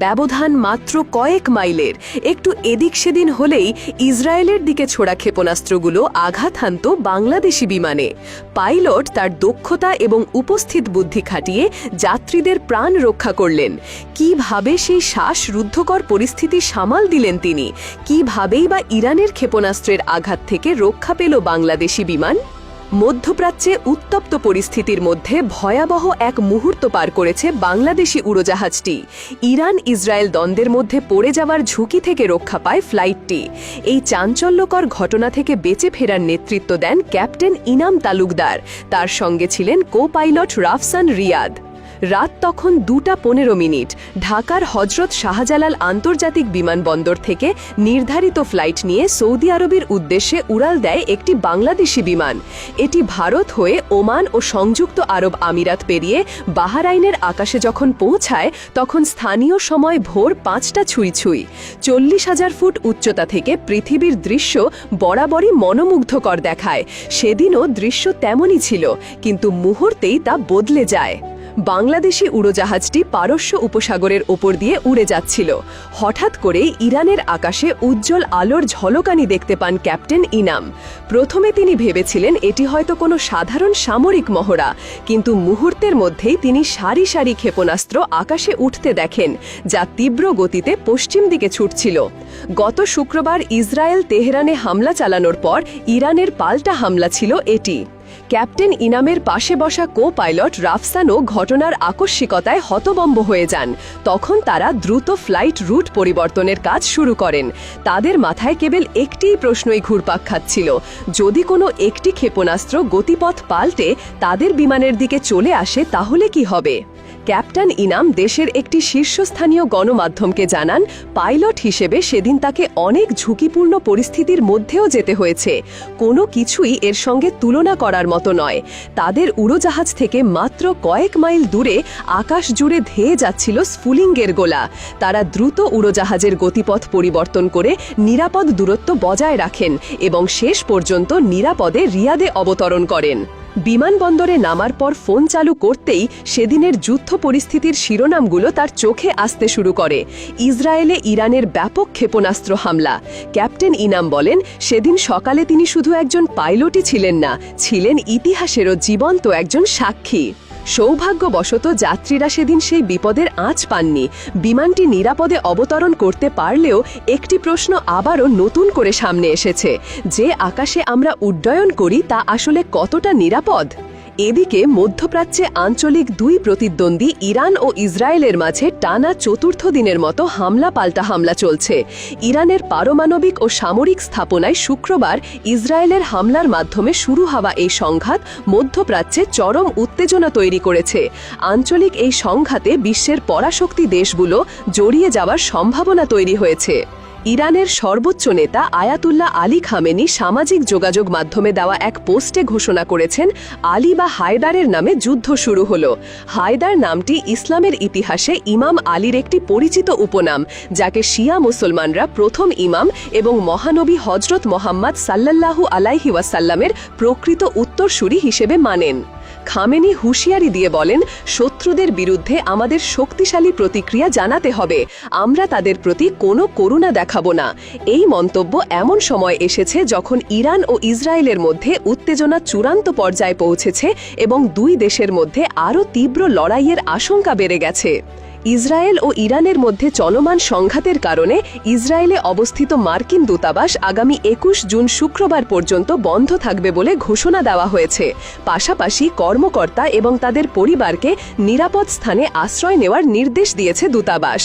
ব্যবধান মাত্র কয়েক মাইলের, একটু এদিক সেদিন হলেই ইসরায়েলের দিকে ছোড়া ক্ষেপণাস্ত্রগুলো আঘাত হানত বাংলাদেশি বিমানে। পাইলট তার দক্ষতা এবং উপস্থিত বুদ্ধি খাটিয়ে যাত্রীদের প্রাণ রক্ষা করলেন। কিভাবে সেই শ্বাসরুদ্ধকর পরিস্থিতি সামাল দিলেন তিনি? কিভাবেই বা ইরানের ক্ষেপণাস্ত্রের আঘাত থেকে রক্ষা পেল বাংলাদেশি বিমান? মধ্যপ্রাচ্যে উত্তপ্ত পরিস্থিতির মধ্যে ভয়াবহ এক মুহূর্ত পার করেছে বাংলাদেশি উড়োজাহাজটি। ইরান ইসরায়েল দ্বন্দ্বের মধ্যে পড়ে যাওয়ার ঝুঁকি থেকে রক্ষা পায় ফ্লাইটটি। এই চাঞ্চল্যকর ঘটনা থেকে বেঁচে ফেরার নেতৃত্ব দেন ক্যাপ্টেন ইনাম তালুকদার। তার সঙ্গে ছিলেন কো পাইলট রাফসান রিয়াদ। রাত তখন 2:15। ঢাকার হজরত শাহজালাল আন্তর্জাতিক বিমানবন্দর থেকে নির্ধারিত ফ্লাইট নিয়ে সৌদি আরবের উদ্দেশ্যে উড়াল দেয় একটি বাংলাদেশি বিমান। এটি ভারত হয়ে ওমান ও সংযুক্ত আরব আমিরাত পেরিয়ে বাহরাইনের আকাশে যখন পৌঁছায় তখন স্থানীয় সময় ভোর 5টা ছুঁই। 40,000 ফুট উচ্চতা থেকে পৃথিবীর দৃশ্য বরাবরই মনোমুগ্ধকর দেখায়। সেদিনও দৃশ্য তেমনই ছিল, কিন্তু মুহূর্তেই তা বদলে যায়। বাংলাদেশি উড়োজাহাজটি পারস্য উপসাগরের ওপর দিয়ে উড়ে যাচ্ছিল। হঠাৎ করে ইরানের আকাশে উজ্জ্বল আলোর ঝলকানি দেখতে পান ক্যাপ্টেন ইনাম। প্রথমে তিনি ভেবেছিলেন এটি হয়তো কোনো সাধারণ সামরিক মহড়া, কিন্তু মুহূর্তের মধ্যেই তিনি সারি সারি ক্ষেপণাস্ত্র আকাশে উঠতে দেখেন, যা তীব্র গতিতে পশ্চিম দিকে ছুটছিল। গত শুক্রবার ইসরায়েল তেহরানে হামলা চালানোর পর ইরানের পাল্টা হামলা ছিল এটি। ক্যাপ্টেন ইনামের পাশে বসা কো পাইলট রাফসানও ঘটনার আকস্মিকতায় হতবম্ব হয়ে যান। তখন তারা দ্রুত ফ্লাইট রুট পরিবর্তনের কাজ শুরু করেন। তাদের মাথায় কেবল একটিই প্রশ্নই ঘুরপাক খাচ্ছিল, যদি কোনো একটি ক্ষেপণাস্ত্র গতিপথ পাল্টে তাদের বিমানের দিকে চলে আসে তাহলে কি হবে? ক্যাপ্টেন ইনাম দেশের একটি শীর্ষস্থানীয় গণমাধ্যমকে জানান, পাইলট হিসেবে সেদিন তাকে অনেক ঝুঁকিপূর্ণ পরিস্থিতির মধ্যেও যেতে হয়েছে। কোনো কিছুই এর সঙ্গে তুলনা করার মতো নয়। তাদের উড়োজাহাজ থেকে মাত্র কয়েক মাইল দূরে আকাশ জুড়ে ধেয়ে যাচ্ছিল স্ফুলিঙ্গের গোলা। তারা দ্রুত উড়োজাহাজের গতিপথ পরিবর্তন করে নিরাপদ দূরত্ব বজায় রাখেন এবং শেষ পর্যন্ত নিরাপদে রিয়াদে অবতরণ করেন। বিমানবন্দরে নামার পর ফোন চালু করতেই সেদিনের যুদ্ধ পরিস্থিতির শিরোনামগুলো তার চোখে আসতে শুরু করে। ইসরায়েলে ইরানের ব্যাপক ক্ষেপণাস্ত্র হামলা। ক্যাপ্টেন ইনাম বলেন, সেদিন সকালে তিনি শুধু একজন পাইলটই ছিলেন না, ছিলেন ইতিহাসেরও জীবন্ত একজন সাক্ষী। সৌভাগ্যবশত যাত্রীরা সেদিন সেই বিপদের আঁচ পাননি। বিমানটি নিরাপদে অবতরণ করতে পারলেও একটি প্রশ্ন আবারও নতুন করে সামনে এসেছে, যে আকাশে আমরা উড্ডয়ন করি তা আসলে কতটা নিরাপদ? এদিকে মধ্যপ্রাচ্যে আঞ্চলিক দুই প্রতিদ্বন্দ্বী ইরান ও ইসরায়েলের মাঝে টানা চতুর্থ দিনের মতো হামলা পাল্টা হামলা চলছে। ইরানের পারমাণবিক ও সামরিক স্থাপনায় শুক্রবার ইসরায়েলের হামলার মাধ্যমে শুরু হওয়া এই সংঘাত মধ্যপ্রাচ্যে চরম উত্তেজনা তৈরি করেছে। আঞ্চলিক এই সংঘাতে বিশ্বের পরাশক্তি দেশগুলো জড়িয়ে যাওয়ার সম্ভাবনা তৈরি হয়েছে। ইরানের সর্বোচ্চ নেতা আয়াতুল্লাহ আলী খামেনি সামাজিক যোগাযোগ মাধ্যমে দেওয়া এক পোস্টে ঘোষণা করেছেন, আলী বা হায়দারের নামে যুদ্ধ শুরু হলো। হায়দার নামটি ইসলামের ইতিহাসে ইমাম আলীর একটি পরিচিত উপনাম, যাকে শিয়া মুসলমানরা প্রথম ইমাম এবং মহানবী হজরত মোহাম্মদ সাল্লাল্লাহু আলাইহি ওয়াসাল্লামের প্রকৃত উত্তরসূরি হিসেবে মানেন। খামেনি হুঁশিয়ারি দিয়ে বলেন, শত্রুদের বিরুদ্ধে আমাদের শক্তিশালী প্রতিক্রিয়া জানাতে হবে, আমরা তাদের প্রতি কোনো করুণা দেখাবো না। এই মন্তব্য এমন সময় এসেছে যখন ইরান ও ইসরায়েলের মধ্যে উত্তেজনা চূড়ান্ত পর্যায়ে পৌঁছেছে এবং দুই দেশের মধ্যে আরও তীব্র লড়াইয়ের আশঙ্কা বেড়ে গেছে। ইসরায়েল ও ইরানের মধ্যে চলমান সংঘাতের কারণে ইসরায়েলে অবস্থিত মার্কিন দূতাবাস আগামী 21 জুন শুক্রবার পর্যন্ত বন্ধ থাকবে বলে ঘোষণা দেওয়া হয়েছে। পাশাপাশি কর্মকর্তা এবং তাদের পরিবারকে নিরাপদ স্থানে আশ্রয় নেওয়ার নির্দেশ দিয়েছে দূতাবাস।